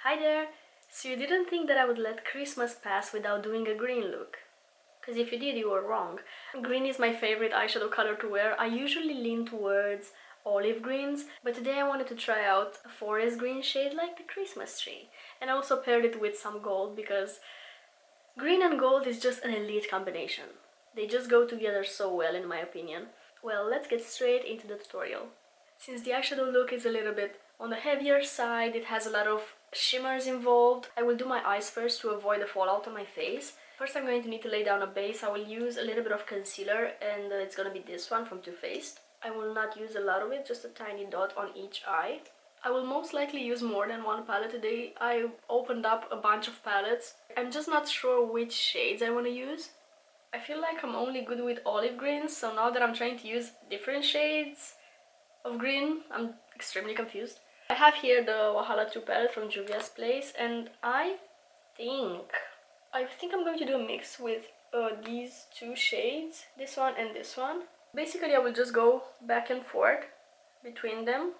Hi there! So you didn't think that I would let Christmas pass without doing a green look? Because if you did, you were wrong. Green is my favorite eyeshadow color to wear. I usually lean towards olive greens, but today I wanted to try out a forest green shade like the Christmas tree. And I also paired it with some gold because green and gold is just an elite combination. They just go together so well in my opinion. Well, let's get straight into the tutorial. Since the eyeshadow look is a little bit on the heavier side, it has a lot of shimmers involved, I will do my eyes first to avoid the fallout on my face. First I'm going to need to lay down a base. I will use a little bit of concealer and it's gonna be this one from Too Faced. I will not use a lot of it, just a tiny dot on each eye. I will most likely use more than one palette today. I opened up a bunch of palettes. I'm just not sure which shades I want to use. I feel like I'm only good with olive greens, so now that I'm trying to use different shades of green, I'm extremely confused. I have here the Wahala 2 palette from Juvia's place, and I think I'm going to do a mix with these two shades, this one and this one. Basically I will just go back and forth between them,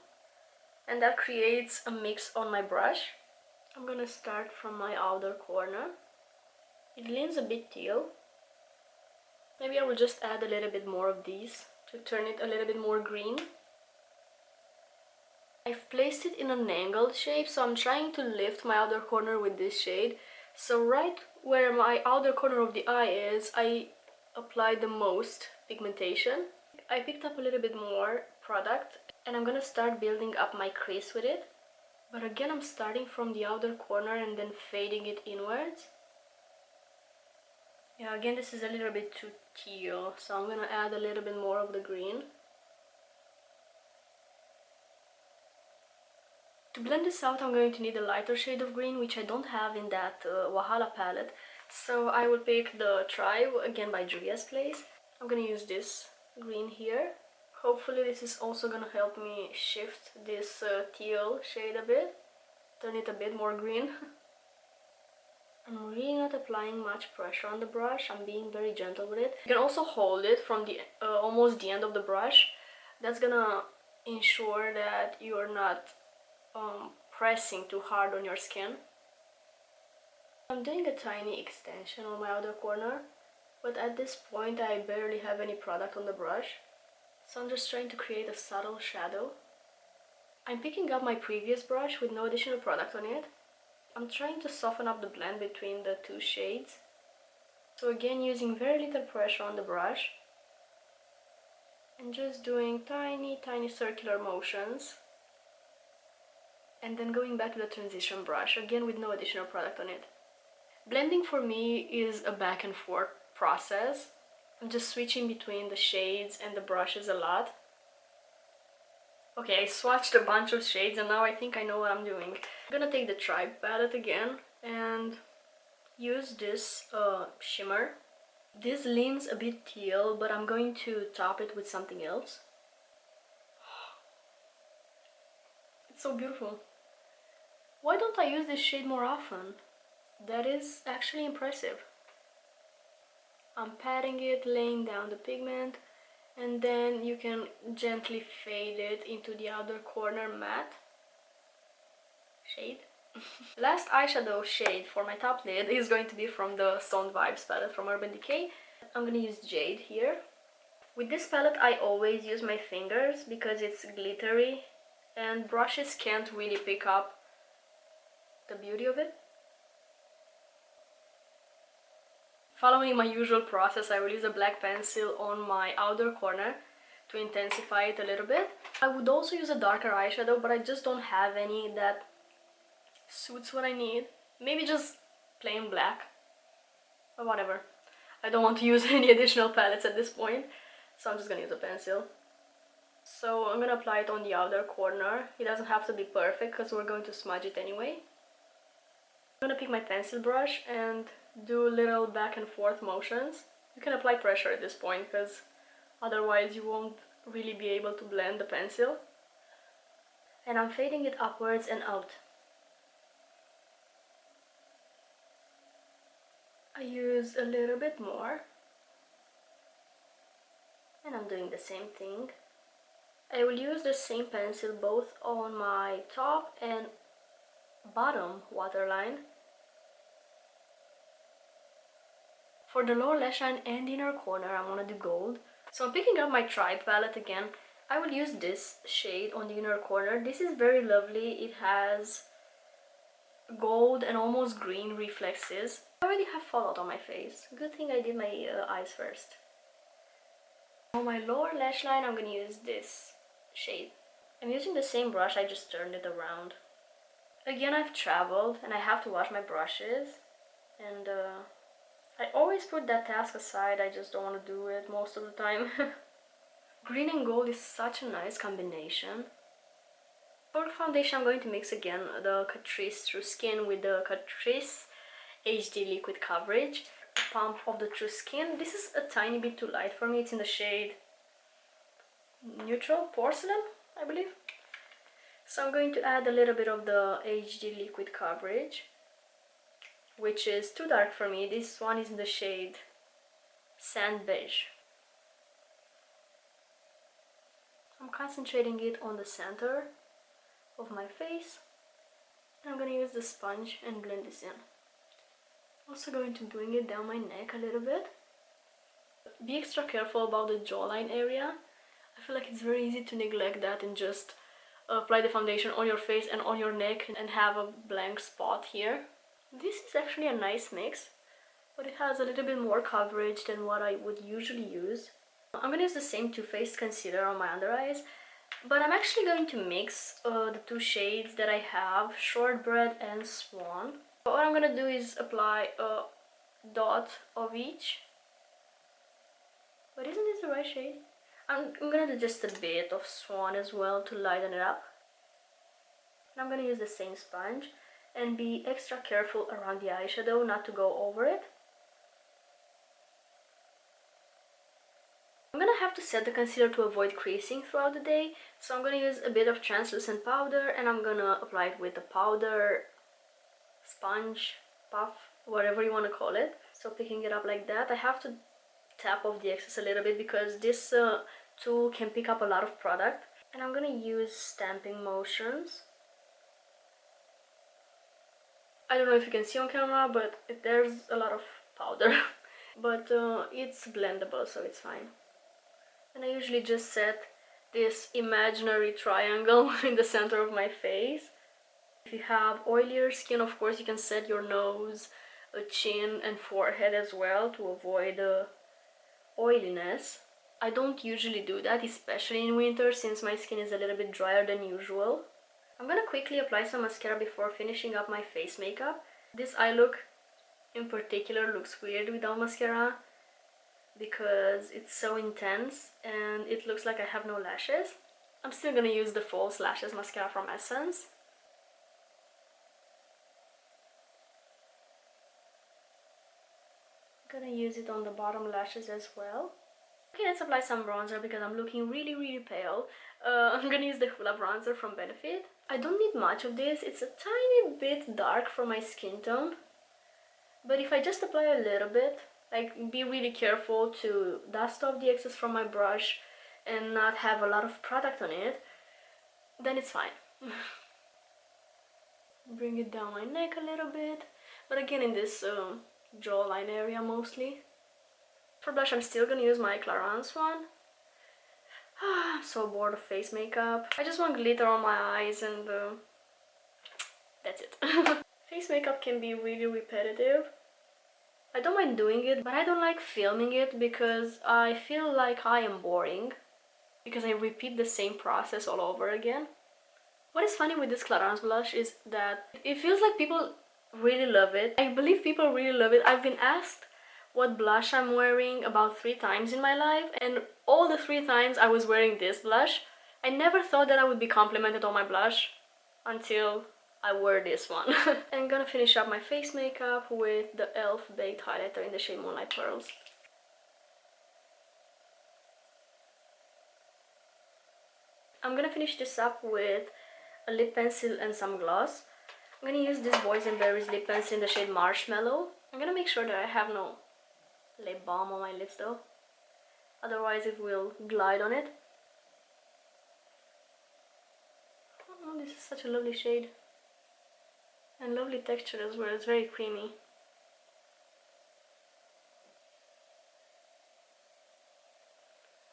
and that creates a mix on my brush. I'm gonna start from my outer corner. It leans a bit teal. Maybe I will just add a little bit more of these to turn it a little bit more green. I've placed it in an angled shape, so I'm trying to lift my outer corner with this shade. So right where my outer corner of the eye is, I applied the most pigmentation. I picked up a little bit more product and I'm gonna start building up my crease with it. But again, I'm starting from the outer corner and then fading it inwards. Yeah, again, this is a little bit too teal, so I'm gonna add a little bit more of the green. To blend this out, I'm going to need a lighter shade of green, which I don't have in that Wahala palette. So I will pick the Try, again by Juvia's place. I'm gonna use this green here. Hopefully this is also gonna help me shift this teal shade a bit. Turn it a bit more green. I'm really not applying much pressure on the brush. I'm being very gentle with it. You can also hold it from the almost the end of the brush. That's gonna ensure that you are not pressing too hard on your skin. I'm doing a tiny extension on my outer corner, but at this point I barely have any product on the brush, so I'm just trying to create a subtle shadow. I'm picking up my previous brush with no additional product on it. I'm trying to soften up the blend between the two shades, so again using very little pressure on the brush and just doing tiny circular motions. And then going back to the transition brush, again with no additional product on it. Blending for me is a back and forth process. I'm just switching between the shades and the brushes a lot. Okay, I swatched a bunch of shades and now I think I know what I'm doing. I'm gonna take the Tribe palette again and use this shimmer. This leans a bit teal, but I'm going to top it with something else. It's so beautiful. Why don't I use this shade more often? That is actually impressive. I'm patting it, laying down the pigment, and then you can gently fade it into the outer corner matte shade. Last eyeshadow shade for my top lid is going to be from the Stoned Vibes palette from Urban Decay. I'm gonna use Jade here. With this palette I always use my fingers because it's glittery and brushes can't really pick up the beauty of it. Following my usual process, I will use a black pencil on my outer corner to intensify it a little bit. I would also use a darker eyeshadow, but I just don't have any that suits what I need. Maybe just plain black, or whatever. I don't want to use any additional palettes at this point, so I'm just gonna use a pencil. So I'm gonna apply it on the outer corner. It doesn't have to be perfect because we're going to smudge it anyway. I'm gonna pick my pencil brush and do little back and forth motions. You can apply pressure at this point because otherwise you won't really be able to blend the pencil. And I'm fading it upwards and out. I use a little bit more. And I'm doing the same thing. I will use the same pencil both on my top and bottom waterline. For the lower lash line and inner corner, I want to do gold. So I'm picking up my Tribe palette again. I will use this shade on the inner corner. This is very lovely. It has gold and almost green reflexes. I already have fallout on my face. Good thing I did my eyes first. On my lower lash line, I'm gonna use this shade. I'm using the same brush, I just turned it around. Again, I've traveled and I have to wash my brushes. And I always put that task aside, I just don't want to do it most of the time. Green and gold is such a nice combination. For the foundation, I'm going to mix again the Catrice True Skin with the Catrice HD Liquid Coverage. Pump of the True Skin. This is a tiny bit too light for me. It's in the shade Neutral Porcelain, I believe. So I'm going to add a little bit of the HD Liquid Coverage, which is too dark for me. This one is in the shade Sand Beige. I'm concentrating it on the center of my face. I'm gonna use the sponge and blend this in. Also going to bring it down my neck a little bit. Be extra careful about the jawline area. I feel like it's very easy to neglect that and just apply the foundation on your face and on your neck and have a blank spot here. This is actually a nice mix, but it has a little bit more coverage than what I would usually use. I'm gonna use the same Too Faced concealer on my under eyes, but I'm actually going to mix the two shades that I have, Shortbread and Swan. But what I'm gonna do is apply a dot of each. But isn't this the right shade? I'm gonna do just a bit of Swan as well to lighten it up. And I'm gonna use the same sponge and be extra careful around the eyeshadow not to go over it. I'm gonna have to set the concealer to avoid creasing throughout the day, so I'm gonna use a bit of translucent powder and I'm gonna apply it with the powder, sponge, puff, whatever you want to call it. So picking it up like that, I have to tap off the excess a little bit because this tool can pick up a lot of product. And I'm gonna use stamping motions. I don't know if you can see on camera, but there's a lot of powder. But it's blendable, so it's fine. And I usually just set this imaginary triangle in the center of my face. If you have oilier skin, of course, you can set your nose, chin and forehead as well to avoid oiliness. I don't usually do that, especially in winter, since my skin is a little bit drier than usual. I'm gonna quickly apply some mascara before finishing up my face makeup. This eye look in particular looks weird without mascara because it's so intense and it looks like I have no lashes. I'm still gonna use the False Lashes mascara from Essence. I'm gonna use it on the bottom lashes as well. Okay, let's apply some bronzer because I'm looking really pale. I'm gonna use the Hoola bronzer from Benefit. I don't need much of this, it's a tiny bit dark for my skin tone. But if I just apply a little bit, like be really careful to dust off the excess from my brush and not have a lot of product on it, then it's fine. Bring it down my neck a little bit, but again in this jawline area mostly. For blush, I'm still gonna use my Clarins one. I'm so bored of face makeup. I just want glitter on my eyes and that's it. Face makeup can be really repetitive. I don't mind doing it, but I don't like filming it because I feel like I am boring because I repeat the same process all over again. What is funny with this Clarins blush is that it feels like people really love it. I believe people really love it. I've been asked what blush I'm wearing about 3 times in my life, and all the 3 times I was wearing this blush. I never thought that I would be complimented on my blush until I wore this one. I'm gonna finish up my face makeup with the e.l.f. Baked Highlighter in the shade Moonlight Pearls. I'm gonna finish this up with a lip pencil and some gloss. I'm gonna use this Boysenberry's lip pencil in the shade Marshmallow. I'm gonna make sure that I have no lip balm on my lips though, otherwise it will glide on it. Oh, this is such a lovely shade. And lovely texture as well, it's very creamy.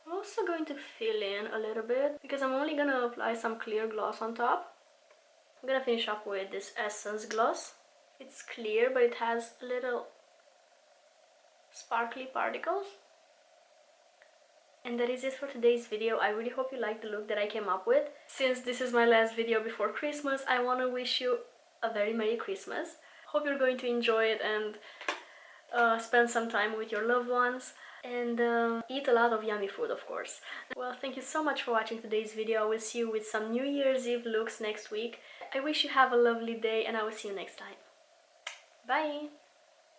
I'm also going to fill in a little bit because I'm only gonna apply some clear gloss on top. I'm gonna finish up with this Essence gloss. It's clear, but it has little sparkly particles. And that is it for today's video. I really hope you liked the look that I came up with. Since this is my last video before Christmas, I want to wish you a very Merry Christmas. Hope you're going to enjoy it and spend some time with your loved ones. And eat a lot of yummy food, of course. Well, thank you so much for watching today's video. I will see you with some New Year's Eve looks next week. I wish you have a lovely day and I will see you next time. Bye!